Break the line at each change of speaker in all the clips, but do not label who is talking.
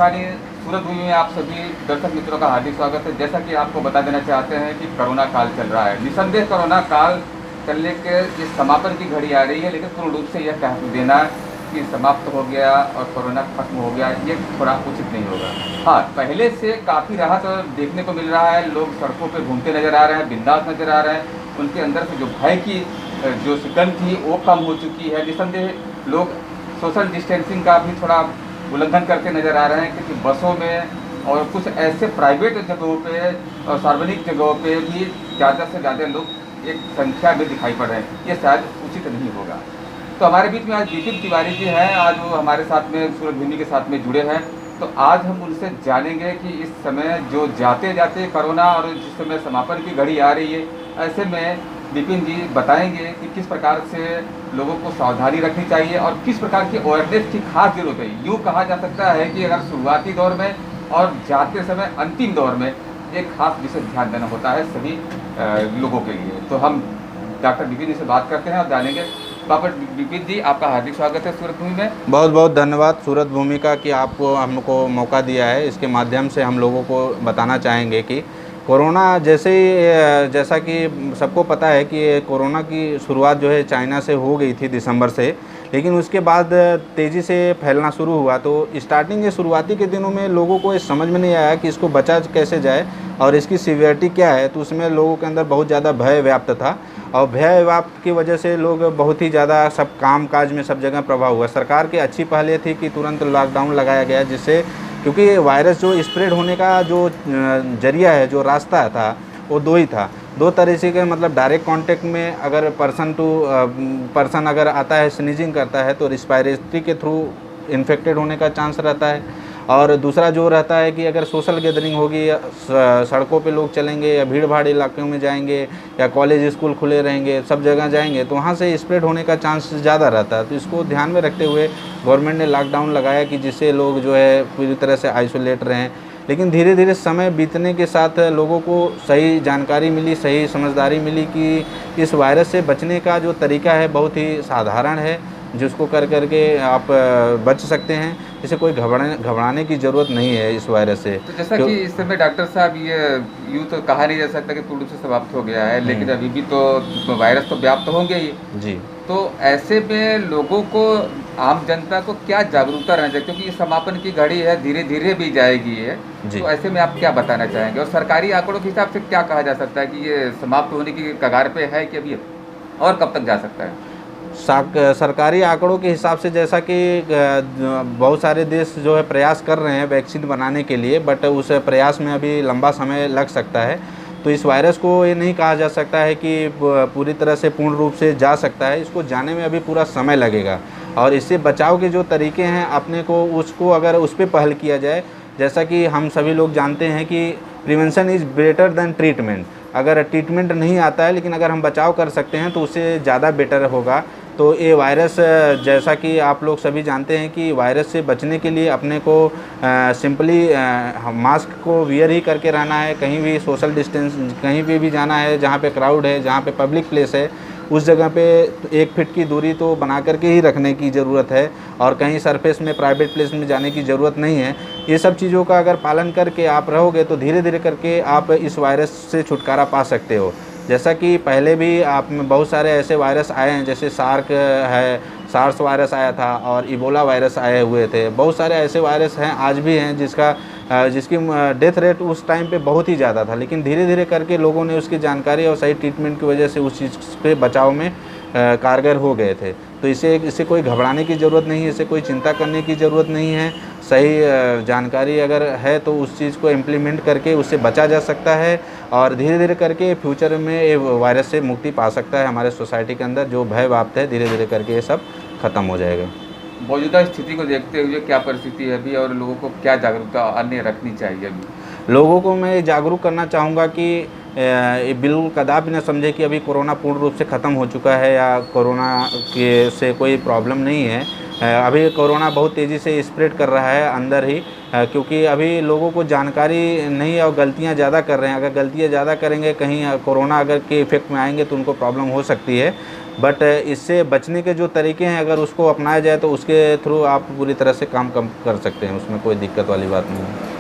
आकाशवाणी सूरत भूमि में आप सभी दर्शक मित्रों का हार्दिक स्वागत है। जैसा कि आपको बता देना चाहते हैं कि कोरोना काल चल रहा है। निसंदेह कोरोना काल चलने के इस समापन की घड़ी आ रही है, लेकिन पूर्ण रूप से यह कह देना कि समाप्त हो गया और कोरोना खत्म हो गया, ये थोड़ा उचित नहीं होगा। हाँ, पहले से काफ़ी राहत देखने को मिल रहा है। लोग सड़कों पर घूमते नज़र आ रहे हैं, बिंदास नज़र आ रहे हैं। उनके अंदर से जो भय की जो शिकन थी वो कम हो चुकी है। निसंदेह लोग सोशल डिस्टेंसिंग का भी थोड़ा उल्लंघन करते नज़र आ रहे हैं, क्योंकि बसों में और कुछ ऐसे प्राइवेट जगहों पे और सार्वजनिक जगहों पे भी ज़्यादा से ज़्यादा लोग एक संख्या में दिखाई पड़ रहे हैं। ये शायद उचित नहीं होगा। तो हमारे बीच में आज विपिन तिवारी जी हैं, आज वो हमारे साथ में सूरत भूमि के साथ में जुड़े हैं। तो आज हम उनसे जानेंगे कि इस समय जो जाते जाते कोरोना और जिस समय समापन की घड़ी आ रही है, ऐसे में विपिन जी बताएंगे कि किस प्रकार से लोगों को सावधानी रखनी चाहिए और किस प्रकार की अवेयरनेस की खास जरूरत है। यूँ कहा जा सकता है कि अगर शुरुआती दौर में और जाते समय अंतिम दौर में एक खास विशेष ध्यान देना होता है सभी लोगों के लिए। तो हम डॉक्टर विपिन जी से बात करते हैं और जानेंगे। डॉक्टर विपिन जी, आपका हार्दिक स्वागत है सूरत भूमि में।
बहुत बहुत धन्यवाद सूरत भूमि का कि आपको हमको मौका दिया है। इसके माध्यम से हम लोगों को बताना चाहेंगे कि कोरोना जैसा कि सबको पता है कि कोरोना की शुरुआत जो है चाइना से हो गई थी दिसंबर से, लेकिन उसके बाद तेज़ी से फैलना शुरू हुआ। तो स्टार्टिंग के शुरुआती के दिनों में लोगों को इस समझ में नहीं आया कि इसको बचा कैसे जाए और इसकी सीवियरिटी क्या है। तो उसमें लोगों के अंदर बहुत ज़्यादा भय व्याप्त था और भय व्याप्त की वजह से लोग बहुत ही ज़्यादा सब काम काज में सब जगह प्रभाव हुआ। सरकार की अच्छी पहल ये थी कि तुरंत लॉकडाउन लगाया गया, जिससे क्योंकि वायरस जो स्प्रेड होने का जो जरिया है, जो रास्ता था, वो दो ही था। दो तरह से के मतलब डायरेक्ट कांटेक्ट में अगर पर्सन टू पर्सन अगर आता है, स्नीजिंग करता है, तो रिस्पायरेटरी के थ्रू इन्फेक्टेड होने का चांस रहता है। और दूसरा जो रहता है कि अगर सोशल गैदरिंग होगी, सड़कों पे लोग चलेंगे या भीड़ भाड़ इलाकों में जाएंगे या कॉलेज स्कूल खुले रहेंगे, सब जगह जाएंगे, तो वहाँ से स्प्रेड होने का चांस ज़्यादा रहता है। तो इसको ध्यान में रखते हुए गवर्नमेंट ने लॉकडाउन लगाया कि जिससे लोग जो है पूरी तरह से आइसोलेट रहें। लेकिन धीरे धीरे समय बीतने के साथ लोगों को सही जानकारी मिली, सही समझदारी मिली कि इस वायरस से बचने का जो तरीका है बहुत ही साधारण है, जिसको कर करके आप बच सकते हैं। इसे कोई घबराने की ज़रूरत नहीं है इस वायरस से।
तो जैसा कि इस समय डॉक्टर साहब, ये यूँ तो कहा नहीं जा सकता कि पूर्ण रूप से समाप्त हो गया है, लेकिन अभी भी तो वायरस तो व्याप्त होंगे ही
जी।
तो ऐसे में लोगों को, आम जनता को क्या जागरूकता रहना चाहिए, क्योंकि ये समापन की घड़ी है, धीरे धीरे भी जाएगी है। तो ऐसे में आप क्या बताना चाहेंगे और सरकारी आंकड़ों के हिसाब से क्या कहा जा सकता है कि ये समाप्त होने की कगार पे है कि अभी और कब तक जा सकता है?
सरकारी आंकड़ों के हिसाब से जैसा कि बहुत सारे देश जो है प्रयास कर रहे हैं वैक्सीन बनाने के लिए, बट उस प्रयास में अभी लंबा समय लग सकता है। तो इस वायरस को ये नहीं कहा जा सकता है कि पूरी तरह से पूर्ण रूप से जा सकता है। इसको जाने में अभी पूरा समय लगेगा और इससे बचाव के जो तरीके हैं अपने को, उसको अगर उस पर पहल किया जाए, जैसा कि हम सभी लोग जानते हैं कि prevention is better than treatment. अगर ट्रीटमेंट नहीं आता है, लेकिन अगर हम बचाव कर सकते हैं तो उससे ज़्यादा बेटर होगा। तो ये वायरस, जैसा कि आप लोग सभी जानते हैं कि वायरस से बचने के लिए अपने को सिंपली मास्क को वियर ही करके रहना है। कहीं भी सोशल डिस्टेंस, कहीं पे भी जाना है जहाँ पे क्राउड है, जहाँ पे पब्लिक प्लेस है, उस जगह पे 1 फीट की दूरी तो बना करके ही रखने की ज़रूरत है और कहीं सरफेस में प्राइवेट प्लेस में जाने की ज़रूरत नहीं है। ये सब चीज़ों का अगर पालन करके आप रहोगे तो धीरे धीरे करके आप इस वायरस से छुटकारा पा सकते हो। जैसा कि पहले भी आप में बहुत सारे ऐसे वायरस आए हैं, जैसे सार्स वायरस आया था और इबोला वायरस आए हुए थे। बहुत सारे ऐसे वायरस हैं, आज भी हैं, जिसकी डेथ रेट उस टाइम पे बहुत ही ज़्यादा था, लेकिन धीरे धीरे करके लोगों ने उसकी जानकारी और सही ट्रीटमेंट की वजह से उस चीज़ पे बचाव में कारगर हो गए थे। तो इससे कोई घबराने की ज़रूरत नहीं है, इससे कोई चिंता करने की ज़रूरत नहीं है। सही जानकारी अगर है तो उस चीज़ को इम्प्लीमेंट करके उससे बचा जा सकता है और धीरे धीरे करके फ्यूचर में ये वायरस से मुक्ति पा सकता है। हमारे सोसाइटी के अंदर जो भय व्याप्त है, धीरे धीरे करके ये सब ख़त्म हो जाएगा।
मौजूदा स्थिति को देखते हुए क्या परिस्थिति है अभी और लोगों को क्या जागरूकता अन्य रखनी चाहिए अभी?
लोगों को मैं जागरूक करना चाहूँगा कि ये बिल्कुल कदापि न समझे कि अभी कोरोना पूर्ण रूप से ख़त्म हो चुका है या कोरोना के से कोई प्रॉब्लम नहीं है। अभी कोरोना बहुत तेज़ी से स्प्रेड कर रहा है अंदर ही, क्योंकि अभी लोगों को जानकारी नहीं है और गलतियां ज़्यादा कर रहे हैं। अगर गलतियां ज़्यादा करेंगे, कहीं कोरोना अगर के इफ़ेक्ट में आएंगे तो उनको प्रॉब्लम हो सकती है। बट इससे बचने के जो तरीके हैं, अगर उसको अपनाया जाए तो उसके थ्रू आप पूरी तरह से काम कम कर सकते हैं, उसमें कोई दिक्कत वाली बात नहीं है।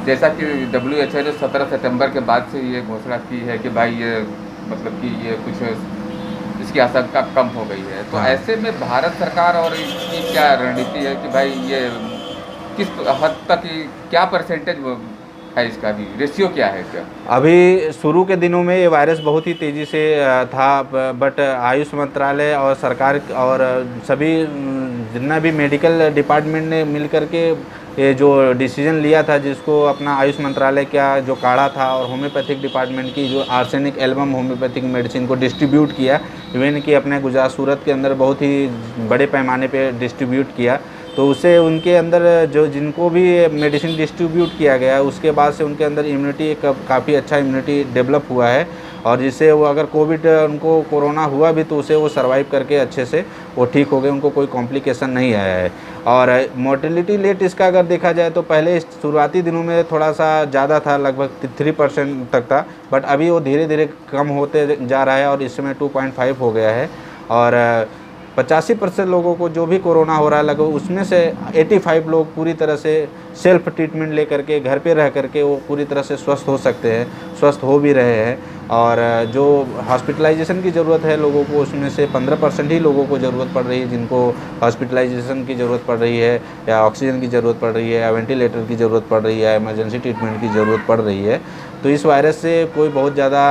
जैसा कि WHO जो 17 सितंबर के बाद से ये घोषणा की है कि भाई ये मतलब कि ये कुछ इसकी आशंका कम हो गई है, तो
हाँ।
ऐसे में भारत सरकार और इसकी क्या रणनीति है कि भाई ये किस हद तक क्या परसेंटेज है, इसका भी रेशियो क्या है इसका?
अभी शुरू के दिनों में ये वायरस बहुत ही तेज़ी से था, बट आयुष मंत्रालय और सरकार और सभी जितना भी मेडिकल डिपार्टमेंट ने मिल कर के ये जो डिसीजन लिया था, जिसको अपना आयुष मंत्रालय का जो काढ़ा था और होम्योपैथिक डिपार्टमेंट की जो आर्सेनिक एल्बम होम्योपैथिक मेडिसिन को डिस्ट्रीब्यूट किया, इवन कि अपने गुजरात सूरत के अंदर बहुत ही बड़े पैमाने पे डिस्ट्रीब्यूट किया, तो उससे उनके अंदर जो जिनको भी मेडिसिन डिस्ट्रीब्यूट किया गया उसके बाद से उनके अंदर इम्यूनिटी काफ़ी अच्छा इम्यूनिटी डेवलप हुआ है, और जिससे वो अगर कोविड उनको कोरोना हुआ भी तो उसे वो सर्वाइव करके अच्छे से वो ठीक हो गए, उनको कोई कॉम्प्लिकेशन नहीं आया है। और मोर्टेलिटी रेट इसका अगर देखा जाए तो पहले शुरुआती दिनों में थोड़ा सा ज़्यादा था, लगभग 3% तक था, बट अभी वो धीरे धीरे कम होते जा रहा है और इस समय 2.5 हो गया है। और 85% लोगों को जो भी कोरोना हो रहा है लगभग उसमें से 85 लोग पूरी तरह से सेल्फ ट्रीटमेंट लेकर के घर पे रह करके वो पूरी तरह से स्वस्थ हो सकते हैं, स्वस्थ हो भी रहे हैं। और जो हॉस्पिटलाइजेशन की ज़रूरत है लोगों को, उसमें से 15% ही लोगों को ज़रूरत पड़ रही है जिनको हॉस्पिटलाइजेशन की ज़रूरत पड़ रही है, या ऑक्सीजन की ज़रूरत पड़ रही है, या वेंटिलेटर की ज़रूरत पड़ रही है, इमरजेंसी ट्रीटमेंट की ज़रूरत पड़ रही है। तो इस वायरस से कोई बहुत ज़्यादा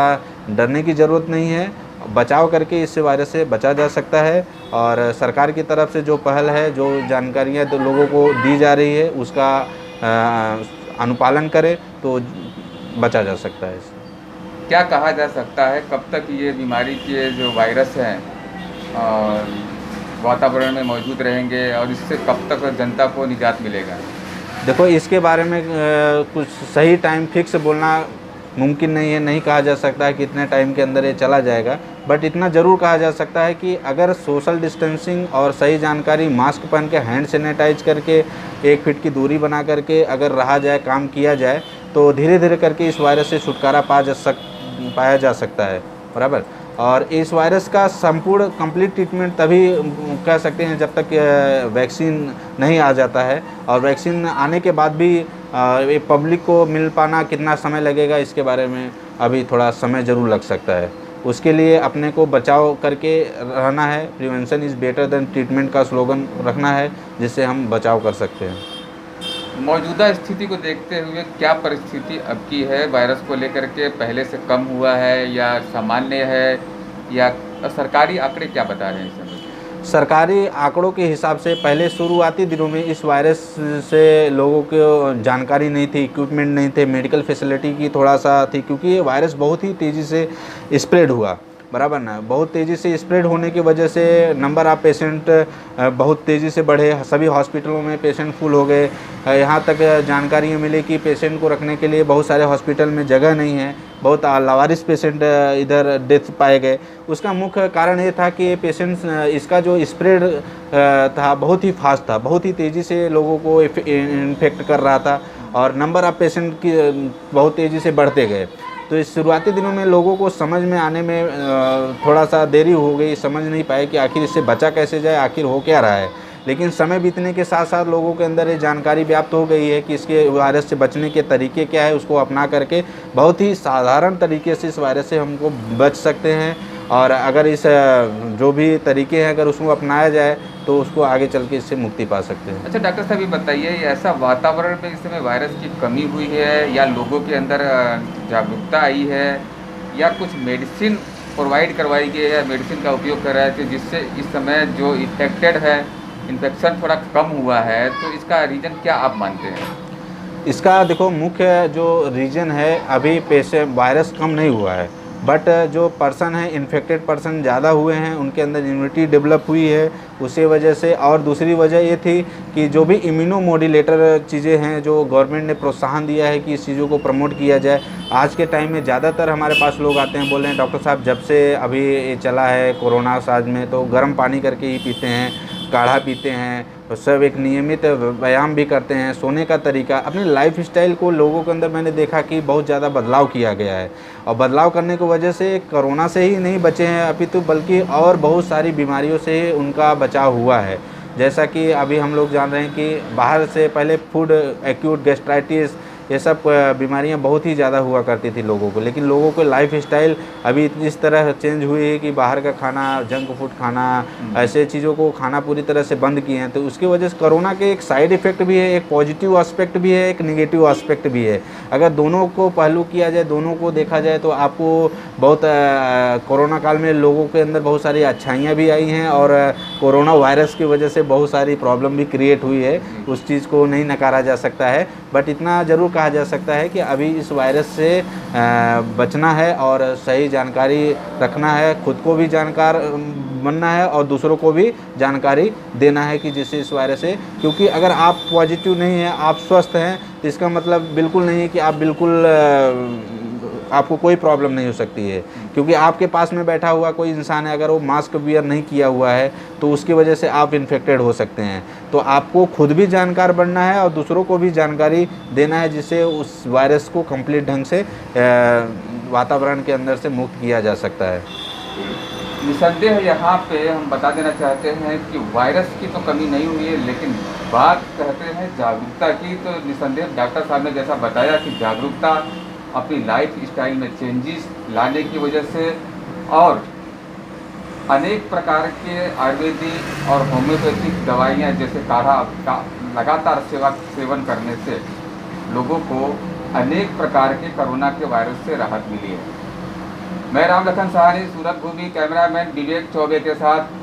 डरने की ज़रूरत नहीं है, बचाव करके इससे वायरस से बचा जा सकता है। और सरकार की तरफ से जो पहल है, जो जानकारियाँ तो लोगों को दी जा रही है, उसका अनुपालन करें तो बचा जा सकता है।
क्या कहा जा सकता है कब तक ये बीमारी के जो वायरस हैं और वातावरण में मौजूद रहेंगे और इससे कब तक जनता को निजात मिलेगा?
देखो, इसके बारे में कुछ सही टाइम फिक्स बोलना मुमकिन नहीं है, नहीं कहा जा सकता है कितने टाइम के अंदर ये चला जाएगा। बट इतना ज़रूर कहा जा सकता है कि अगर सोशल डिस्टेंसिंग और सही जानकारी, मास्क पहन के, हैंड सैनिटाइज करके, 1 फीट की दूरी बना करके अगर रहा जाए, काम किया जाए, तो धीरे धीरे करके इस वायरस से छुटकारा पाया जा सकता है। बराबर। और इस वायरस का संपूर्ण कंप्लीट ट्रीटमेंट तभी कह सकते हैं जब तक वैक्सीन नहीं आ जाता है, और वैक्सीन आने के बाद भी ये पब्लिक को मिल पाना कितना समय लगेगा, इसके बारे में अभी थोड़ा समय ज़रूर लग सकता है। उसके लिए अपने को बचाव करके रहना है, prevention is better than treatment का स्लोगन रखना है, जिससे हम बचाव कर सकते हैं।
मौजूदा स्थिति को देखते हुए क्या परिस्थिति अब की है वायरस को लेकर के? पहले से कम हुआ है या सामान्य है, या सरकारी आंकड़े क्या बता रहे हैं इस समय?
सरकारी आंकड़ों के हिसाब से पहले शुरुआती दिनों में इस वायरस से लोगों को जानकारी नहीं थी, इक्विपमेंट नहीं थे, मेडिकल फैसिलिटी की थोड़ा सा थी, क्योंकि ये वायरस बहुत ही तेज़ी से स्प्रेड हुआ। बराबर ना, बहुत तेज़ी से स्प्रेड होने की वजह से नंबर ऑफ़ पेशेंट बहुत तेज़ी से बढ़े, सभी हॉस्पिटलों में पेशेंट फुल हो गए। यहाँ तक जानकारी मिली कि पेशेंट को रखने के लिए बहुत सारे हॉस्पिटल में जगह नहीं है, बहुत लावारिस पेशेंट इधर डेथ पाए गए। उसका मुख्य कारण ये था कि ये पेशेंट्स, इसका जो स्प्रेड था बहुत ही फास्ट था, बहुत ही तेज़ी से लोगों को इन्फेक्ट कर रहा था, और नंबर ऑफ़ पेशेंट की बहुत तेज़ी से बढ़ते गए। तो इस शुरुआती दिनों में लोगों को समझ में आने में थोड़ा सा देरी हो गई, समझ नहीं पाए कि आखिर इससे बचा कैसे जाए, आखिर हो क्या रहा है। लेकिन समय बीतने के साथ साथ लोगों के अंदर ये जानकारी व्याप्त हो गई है कि इसके वायरस से बचने के तरीके क्या है, उसको अपना करके बहुत ही साधारण तरीके से इस वायरस से हमको बच सकते हैं। और अगर इस जो भी तरीके हैं अगर उसको अपनाया जाए तो उसको आगे चल के इससे मुक्ति पा सकते हैं।
अच्छा डॉक्टर साहब, ये बताइए, ऐसा वातावरण में इस समय वायरस की कमी हुई है, या लोगों के अंदर जागरूकता आई है, या कुछ मेडिसिन प्रोवाइड करवाई गई है या मेडिसिन का उपयोग कर रहे थे जिससे इस समय जो इन्फेक्टेड है, इन्फेक्शन थोड़ा कम हुआ है, तो इसका रीज़न क्या आप मानते हैं?
इसका देखो, मुख्य जो रीज़न है, अभी वायरस कम नहीं हुआ है, बट जो पर्सन है, इन्फेक्टेड पर्सन ज़्यादा हुए हैं, उनके अंदर इम्यूनिटी डेवलप हुई है उसी वजह से। और दूसरी वजह ये थी कि जो भी इम्यूनो मॉड्यूलेटर चीज़ें हैं जो गवर्नमेंट ने प्रोत्साहन दिया है कि इस चीज़ों को प्रमोट किया जाए। आज के टाइम में ज़्यादातर हमारे पास लोग आते हैं, बोल रहे हैं डॉक्टर साहब जब से अभी ये चला है कोरोना साज में, तो गर्म पानी करके ही पीते हैं, काढ़ा पीते हैं, तो सब एक नियमित व्यायाम भी करते हैं, सोने का तरीका, अपनी लाइफ स्टाइल को लोगों के अंदर मैंने देखा कि बहुत ज़्यादा बदलाव किया गया है। और बदलाव करने की वजह से कोरोना से ही नहीं बचे हैं अपितु बल्कि और बहुत सारी बीमारियों से उनका बचाव हुआ है। जैसा कि अभी हम लोग जान रहे हैं कि बाहर से पहले फूड एक्यूट गैस्ट्राइटिस ये सब बीमारियां बहुत ही ज़्यादा हुआ करती थी लोगों को, लेकिन लोगों को लाइफ स्टाइल अभी इस तरह चेंज हुई है कि बाहर का खाना, जंक फूड खाना, ऐसे चीज़ों को खाना पूरी तरह से बंद किए हैं। तो उसकी वजह से कोरोना के एक साइड इफ़ेक्ट भी है, एक पॉजिटिव एस्पेक्ट भी है, एक निगेटिव एस्पेक्ट भी है। अगर दोनों को पहलू किया जाए, दोनों को देखा जाए तो आपको बहुत कोरोना काल में लोगों के अंदर बहुत सारी अच्छाइयाँ भी आई हैं और कोरोना वायरस की वजह से बहुत सारी प्रॉब्लम भी क्रिएट हुई है, उस चीज़ को नहीं नकारा जा सकता है। बट इतना ज़रूर कहा जा सकता है कि अभी इस वायरस से बचना है और सही जानकारी रखना है, खुद को भी जानकार बनना है और दूसरों को भी जानकारी देना है कि जिससे इस वायरस से, क्योंकि अगर आप पॉजिटिव नहीं हैं, आप स्वस्थ हैं, तो इसका मतलब बिल्कुल नहीं है कि आप बिल्कुल आपको कोई प्रॉब्लम नहीं हो सकती है। क्योंकि आपके पास में बैठा हुआ कोई इंसान है, अगर वो मास्क वियर नहीं किया हुआ है तो उसकी वजह से आप इन्फेक्टेड हो सकते हैं। तो आपको खुद भी जानकार बनना है और दूसरों को भी जानकारी देना है, जिससे उस वायरस को कंप्लीट ढंग से वातावरण के अंदर से मुक्त किया जा सकता है।
निसंदेह यहाँ पे हम बता देना चाहते हैं कि वायरस की तो कमी नहीं हुई है, लेकिन बात कहते हैं जागरूकता की, तो निसंदेह डॉक्टर साहब ने जैसा बताया कि जागरूकता अपनी लाइफ स्टाइल में चेंजेस लाने की वजह से और अनेक प्रकार के आयुर्वेदिक और होम्योपैथिक दवाइयाँ जैसे काढ़ा का लगातार सेवन करने से लोगों को अनेक प्रकार के कोरोना के वायरस से राहत मिली है। मैं राम लखन सहानी, सूरत भूमि, कैमरामैन विवेक चौबे के साथ